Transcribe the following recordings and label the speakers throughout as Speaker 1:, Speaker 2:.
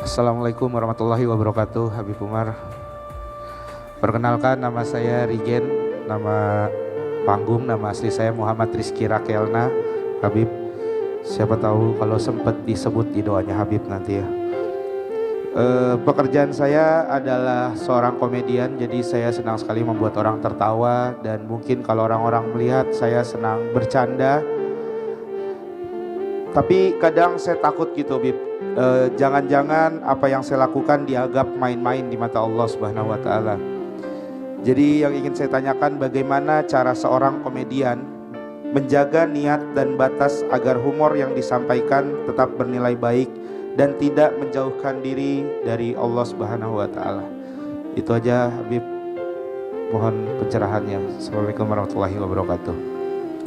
Speaker 1: Assalamualaikum warahmatullahi wabarakatuh. Habib Umar. Perkenalkan, nama saya Rigen, nama panggung, nama asli saya Muhammad Rizky Rakelna. Habib, siapa tahu kalau sempat disebut di doanya Habib nanti ya. Pekerjaan saya adalah seorang komedian, jadi saya senang sekali membuat orang tertawa, dan mungkin kalau orang-orang melihat saya senang bercanda. Tapi kadang saya takut gitu, Bib. Jangan-jangan apa yang saya lakukan dianggap main-main di mata Allah Subhanahu wa taala. Jadi yang ingin saya tanyakan, bagaimana cara seorang komedian menjaga niat dan batas agar humor yang disampaikan tetap bernilai baik dan tidak menjauhkan diri dari Allah Subhanahu wa taala. Itu aja, Habib. Mohon pencerahannya. Assalamualaikum warahmatullahi wabarakatuh.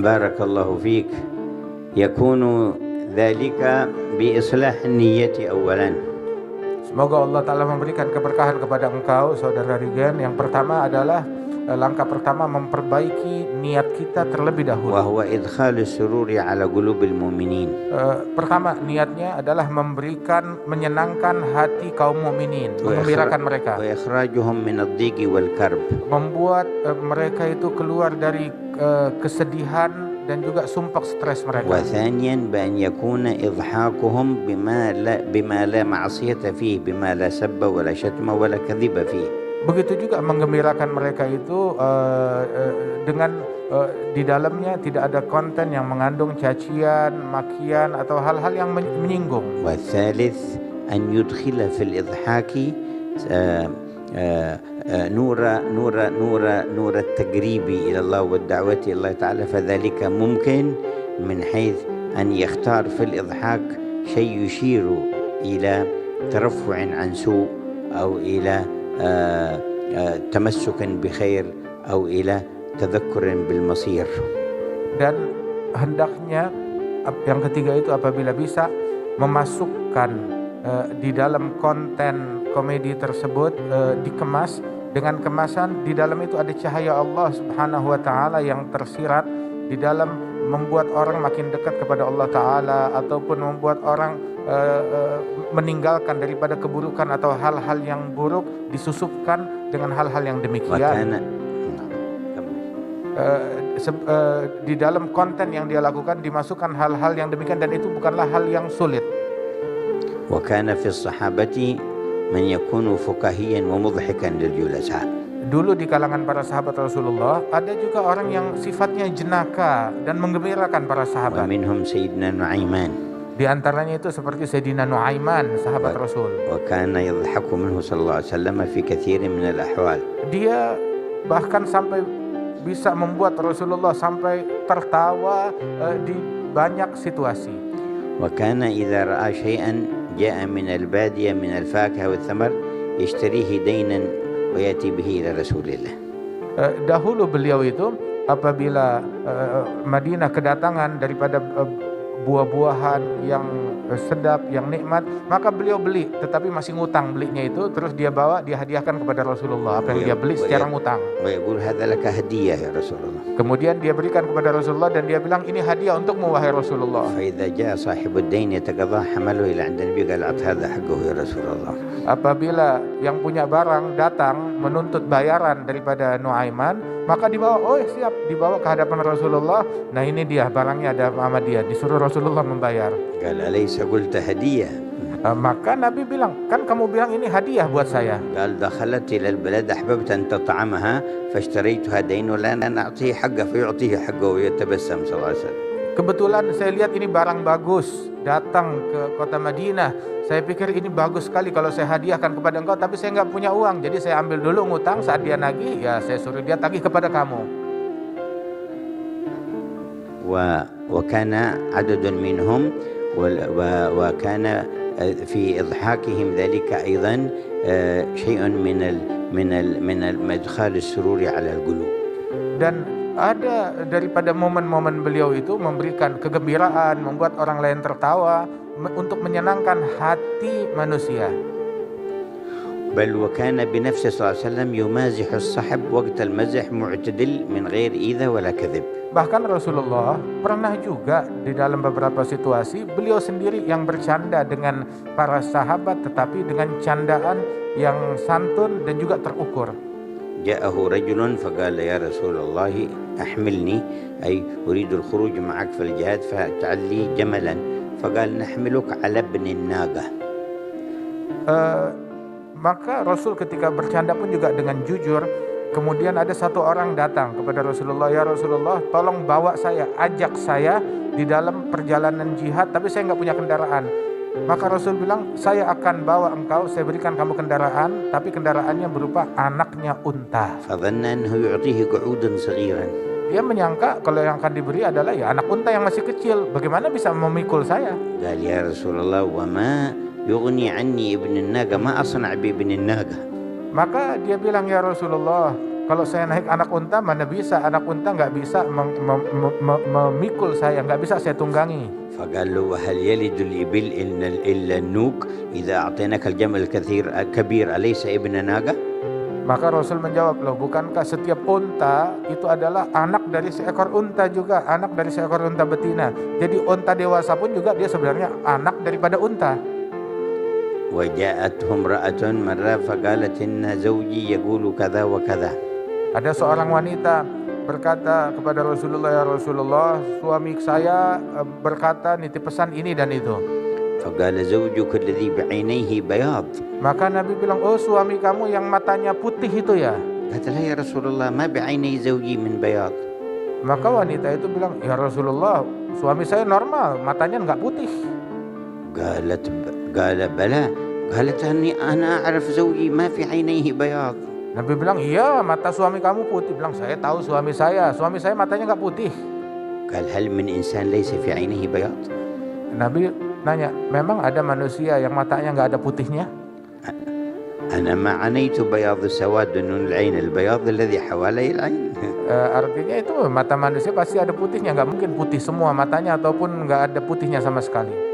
Speaker 2: Barakallahu fiik. Yakunu dzalika bi islah niyyati awalan.
Speaker 3: Semoga Allah Ta'ala memberikan keberkahan kepada engkau, saudara Rigen. Yang pertama adalah langkah pertama memperbaiki niat kita terlebih dahulu.
Speaker 2: Wa huwa idkhalus sururi ala qulubil mu'minin.
Speaker 3: Pertama, niatnya adalah menyenangkan hati kaum mukminin, menggembirakan mereka,
Speaker 2: Wa ikhrajuhum min ad-dhiqi wal karb.
Speaker 3: membuat mereka itu keluar dari kesedihan dan juga sumpah stres mereka.
Speaker 2: Wa thaniyan bi an yakuna idhakuhum bima la ma'siyata fihi, bima la sabba wa la shatma wa la kadhiba fihi.
Speaker 3: Begitu juga menggembirakan mereka itu dengan di dalamnya tidak ada konten yang mengandung cacian, makian atau hal-hal yang menyinggung.
Speaker 2: Wa thalith an yudkhila fil idhaki نور التقريب إلى الله والدعوة إلى الله تعالى، فذلك ممكن من حيث أن يختار في الإضحاك شيء يشير إلى ترفع عن سوء أو إلى تمسك بخير أو إلى تذكر بالمصير.
Speaker 3: Dan hendaknya yang ketiga itu apabila bisa memasukkan di dalam konten komedi tersebut dikemas dengan kemasan di dalam itu ada cahaya Allah Subhanahu wa taala yang tersirat di dalam, membuat orang makin dekat kepada Allah taala ataupun membuat orang meninggalkan daripada keburukan atau hal-hal yang buruk, disusupkan dengan hal-hal yang demikian. Di dalam konten yang dia lakukan dimasukkan hal-hal yang demikian, dan itu bukanlah hal yang sulit.
Speaker 2: وكان في الصحابة من يكون فكاهيا ومضحكا للجلساء.
Speaker 3: Dulu di kalangan para sahabat Rasulullah ada juga orang yang sifatnya jenaka dan menggembirakan para sahabat.
Speaker 2: ومنهم سيدنا نعيمان.
Speaker 3: Di antaranya itu seperti Sayyidina Nuaiman, sahabat Rasul.
Speaker 2: وكان يضحك منه صلى الله عليه وسلم في كثير من الأحوال.
Speaker 3: Dia bahkan sampai bisa membuat Rasulullah sampai tertawa di banyak situasi.
Speaker 2: وكان إذا رأى شيئا جاء من البادية من الفاكهة والثمر يشتريه دينا ويأتي به إلى رسول الله.
Speaker 3: Dahulu beliau itu apabila Madinah kedatangan daripada buah-buahan yang sedap, yang nikmat, maka beliau beli, tetapi masih ngutang belinya itu, terus dia bawa, dia hadiahkan kepada Rasulullah apa yang dia beli secara ngutang.
Speaker 2: ويقول هذا لك هدية يا رسول الله.
Speaker 3: Kemudian dia berikan kepada Rasulullah dan dia bilang, ini hadiah untukmu wahai Rasulullah.
Speaker 2: فإذا جاء صاحب الدين يتقاضى حمله إلى عند النبي قال أعط هذا حقه يا رسول الله.
Speaker 3: Apabila yang punya barang datang menuntut bayaran daripada Nuaiman, maka dibawa, oh siap, dibawa ke hadapan Rasulullah. Nah ini dia barangnya, ada sama dia, disuruh Rasulullah membayar.
Speaker 2: قال أليس قلت هدية؟
Speaker 3: Maka Nabi bilang, kan kamu bilang ini hadiah buat saya.
Speaker 2: قال دخلت إلى البلد أحببت أن تطعمها فاشتريتها دين ولا نعطيه حقه فيعطيه حقه ويتبسم صلى الله عليه وسلم.
Speaker 3: Kebetulan saya lihat ini barang bagus, datang ke kota Madinah. Saya pikir ini bagus sekali kalau saya hadiahkan kepada engkau, tapi saya nggak punya uang. Jadi saya ambil dulu ngutang, saat dia nagih, ya saya suruh dia tagih kepada kamu.
Speaker 2: وكان عدد منهم وكان في إضحاكهم ذلك أيضا شيء من إدخال السرور على القلوب.
Speaker 3: Dan ada daripada momen-momen beliau itu memberikan kegembiraan, membuat orang lain tertawa, untuk menyenangkan hati manusia.
Speaker 2: بل وكان بنفسه صلى الله عليه وسلم يمازح الصحب وقت المزح معتدل من غير إيذاء ولا كذب.
Speaker 3: Bahkan Rasulullah pernah juga di dalam beberapa situasi beliau sendiri yang bercanda dengan para sahabat, tetapi dengan candaan yang santun dan juga terukur.
Speaker 2: جاءه رجل فقال يا رسول الله أحملني، أي أريد الخروج معك في الجهاد فاجعل لي جملا، فقال نحملك على ابن الناقة.
Speaker 3: Maka Rasul ketika bercanda pun juga dengan jujur. Kemudian ada satu orang datang kepada Rasulullah, ya Rasulullah, tolong bawa saya, ajak saya di dalam perjalanan jihad, tapi saya nggak punya kendaraan. Maka Rasul bilang, saya akan bawa engkau, saya berikan kamu kendaraan, tapi kendaraannya berupa anaknya unta.
Speaker 2: فظن أنه يعطيه قعودا صغيرا.
Speaker 3: Dia menyangka kalau yang akan diberi adalah ya anak unta yang masih kecil, bagaimana bisa memikul saya?
Speaker 2: قال يا رسول الله وما يغني عني ابن الناقة، ما أصنع بابن الناقة.
Speaker 3: Maka dia bilang, ya Rasulullah, kalau saya naik anak unta mana bisa, anak unta nggak bisa memikul saya, nggak bisa saya tunggangi.
Speaker 2: فقال له وهل يلد الإبل إلا النوق، إذا أعطيناك الجمل الكبير أليس ابن ناقة؟
Speaker 3: Maka Rasul menjawab, loh bukankah setiap unta itu adalah anak dari seekor unta juga, anak dari seekor unta betina. Jadi unta dewasa pun juga dia sebenarnya anak daripada unta.
Speaker 2: وجاءته امرأة مرة فقالت إن زوجي يقول كذا وكذا.
Speaker 3: Ada seorang wanita berkata kepada Rasulullah, ya Rasulullah, suami saya berkata nitip pesan ini dan itu.
Speaker 2: فقال زوجك الذي بعينيه بياض.
Speaker 3: Maka Nabi bilang, oh suami kamu yang matanya putih itu ya?
Speaker 2: قالت لا يا رسول الله ما بعيني زوجي من بياض.
Speaker 3: Maka wanita itu bilang, ya Rasulullah, suami saya normal, matanya nggak putih.
Speaker 2: قال بلى. قالت أنا أعرف زوجي ما في عينيه بياض.
Speaker 3: Nabi bilang, iya mata suami kamu putih. Bilang, saya tahu suami saya matanya nggak putih.
Speaker 2: قال هل من إنسان ليس في عينه بياض؟
Speaker 3: Nabi nanya, memang ada manusia yang matanya nggak ada putihnya?
Speaker 2: أنا ما عنيت بياض سواد من العين، البياض الذي حوالي العين.
Speaker 3: Artinya itu mata manusia pasti ada putihnya, nggak mungkin putih semua matanya ataupun nggak ada putihnya sama sekali.